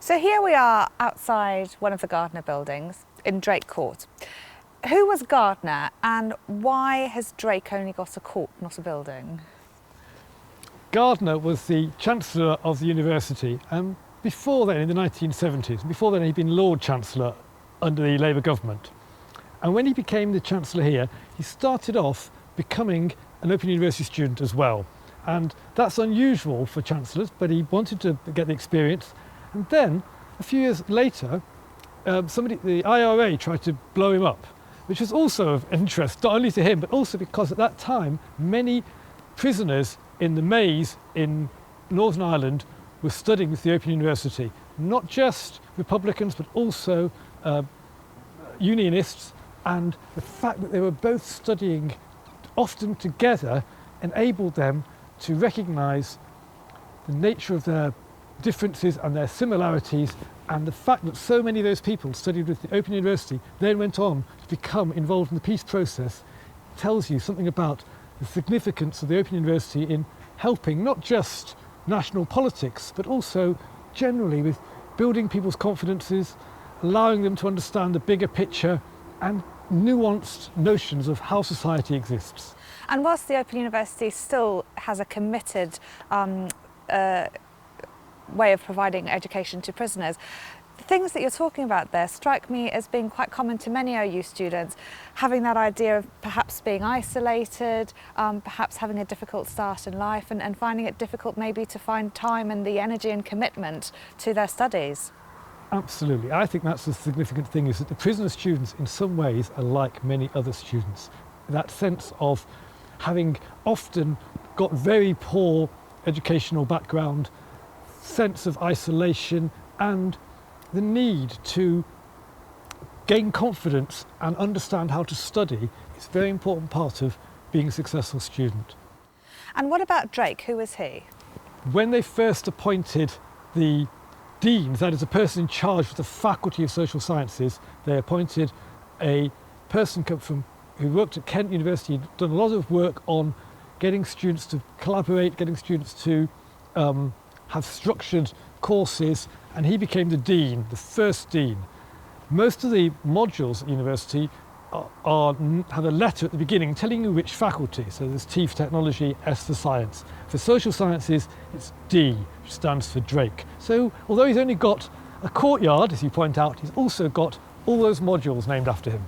So here we are outside one of the Gardiner buildings in Drake Court. Who was Gardiner and why has Drake only got a court, not a building? Gardiner was the Chancellor of the university, and before then, in the 1970s, before then he'd been Lord Chancellor under the Labour government. And when he became the Chancellor here, he started off becoming an Open University student as well. And that's unusual for Chancellors, but he wanted to get the experience. And then, a few years later, the IRA tried to blow him up, which was also of interest, not only to him, but also because at that time, many prisoners in the maze in Northern Ireland were studying with the Open University. Not just Republicans, but also Unionists. And the fact that they were both studying often together enabled them to recognise the nature of their differences and their similarities, and the fact that so many of those people studied with the Open University then went on to become involved in the peace process tells you something about the significance of the Open University in helping not just national politics but also generally with building people's confidences, allowing them to understand the bigger picture and nuanced notions of how society exists. And whilst the Open University still has a committed way of providing education to prisoners, the things that you're talking about there strike me as being quite common to many OU students, having that idea of perhaps being isolated, perhaps having a difficult start in life and finding it difficult maybe to find time and the energy and commitment to their studies. Absolutely. I think that's the significant thing, is that the prisoner students in some ways are like many other students. That sense of having often got very poor educational background, sense of isolation and the need to gain confidence and understand how to study is a very important part of being a successful student. And what about Drake? Who was he? When they first appointed the deans, that is a person in charge of the Faculty of Social Sciences, they appointed a person who worked at Kent University, had done a lot of work on getting students to collaborate, getting students to have structured courses, and he became the dean, the first dean. Most of the modules at university have a letter at the beginning telling you which faculty. So there's T for technology, S for science. For social sciences, it's D, which stands for Drake. So although he's only got a courtyard, as you point out, he's also got all those modules named after him.